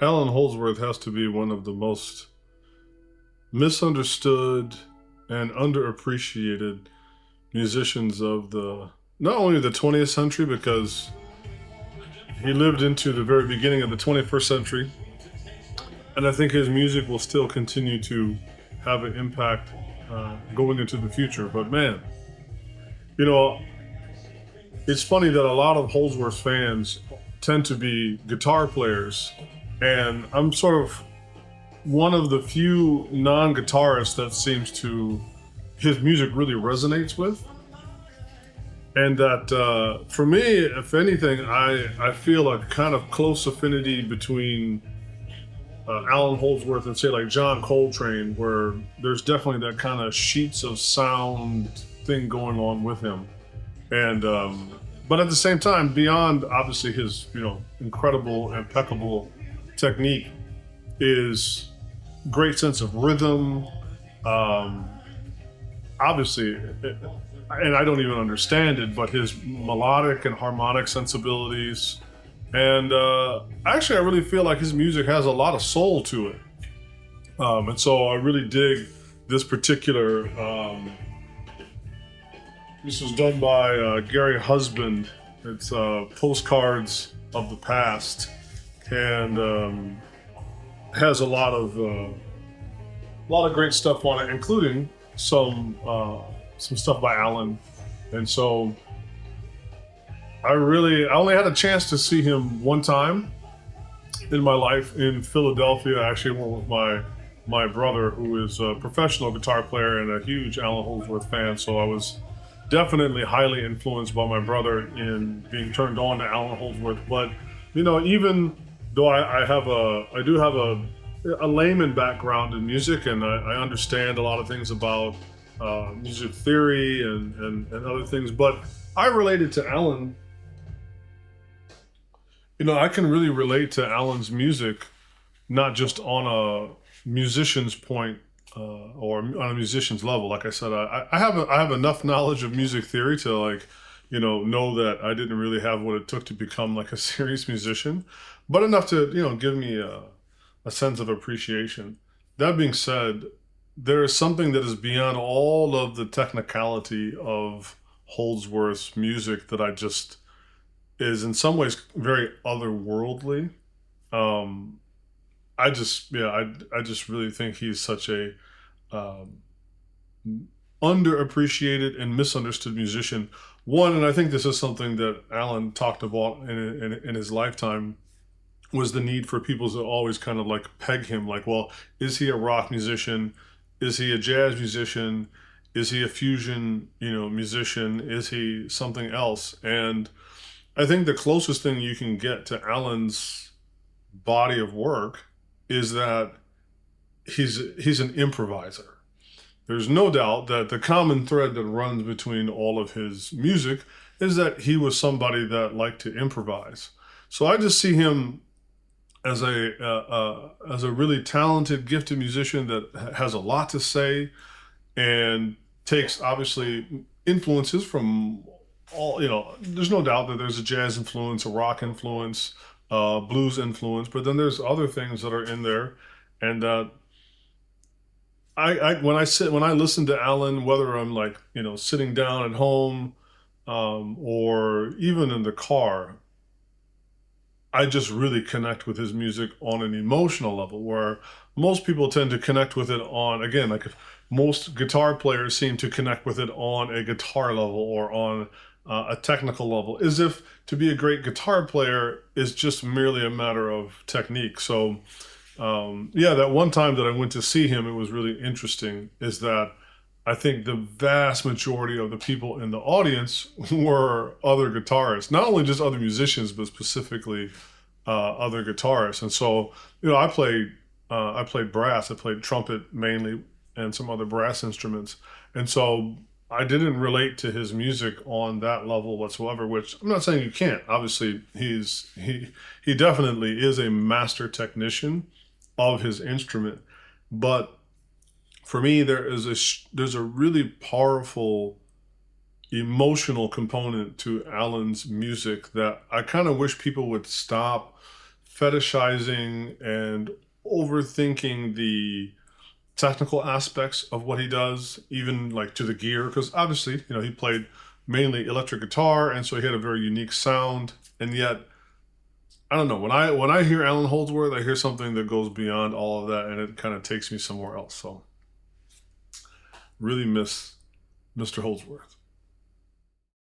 Allan Holdsworth has to be one of the most misunderstood and underappreciated musicians of the not only the 20th century because he lived into the very beginning of the 21st century, and I think his music will still continue to have an impact going into the future. But man, you know, it's funny that a lot of Holdsworth fans tend to be guitar players, and I'm sort of one of the few non-guitarists that seems to his music really resonates with, and that for me, if anything, I feel a kind of close affinity between Allan Holdsworth and say like John Coltrane, where there's definitely that kind of sheets of sound thing going on with him, and but at the same time, beyond obviously his incredible, impeccable technique, is great sense of rhythm. Um, Obviously, and I don't even understand it, but his melodic and harmonic sensibilities. And actually, I really feel like his music has a lot of soul to it. And so I really dig this particular. This was done by Gary Husband. It's Postcards of the Past, and has a lot of great stuff on it, including some stuff by Allan. And so I only had a chance to see him one time in my life in Philadelphia. I actually went with my brother, who is a professional guitar player and a huge Allan Holdsworth fan. So I was definitely highly influenced by my brother in being turned on to Allan Holdsworth. But even though I do have a layman background in music, and I understand a lot of things about music theory and other things, but I related to Allan. I can really relate to Allan's music, not just on a musician's point or on a musician's level. Like I said, I have enough knowledge of music theory to know that I didn't really have what it took to become like a serious musician, but enough to give me a sense of appreciation. That being said, there is something that is beyond all of the technicality of Holdsworth's music that I just is in some ways very otherworldly. Um, I just really think he's such a um, underappreciated and misunderstood musician. One, and I think this is something that Allan talked about in his lifetime, was the need for people to always kind of like peg him like, well, is he a rock musician? Is he a jazz musician? Is he a fusion, musician? Is he something else? And I think the closest thing you can get to Allan's body of work is that he's an improviser. There's no doubt that the common thread that runs between all of his music is that he was somebody that liked to improvise. So I just see him as a really talented, gifted musician that has a lot to say and takes obviously influences from all. There's no doubt that there's a jazz influence, a rock influence, blues influence, but then there's other things that are in there, and when I listen to Allan, whether I'm like sitting down at home or even in the car, I just really connect with his music on an emotional level, where most people tend to connect with it on, again, like most guitar players seem to connect with it on a guitar level or on a technical level, as if to be a great guitar player is just merely a matter of technique. So, yeah, that one time that I went to see him, it was really interesting, is that I think the vast majority of the people in the audience were other guitarists, not only just other musicians, but specifically other guitarists. And so, I played brass, I played trumpet mainly, and some other brass instruments. And so I didn't relate to his music on that level whatsoever. Which I'm not saying you can't. Obviously, he definitely is a master technician of his instrument, but for me, there's a really powerful emotional component to Allan's music that I kind of wish people would stop fetishizing and overthinking the technical aspects of what he does, even like to the gear, because obviously, he played mainly electric guitar, and so he had a very unique sound. And yet, I don't know, when I hear Allan Holdsworth, I hear something that goes beyond all of that, and it kind of takes me somewhere else. So really miss Mr. Holdsworth.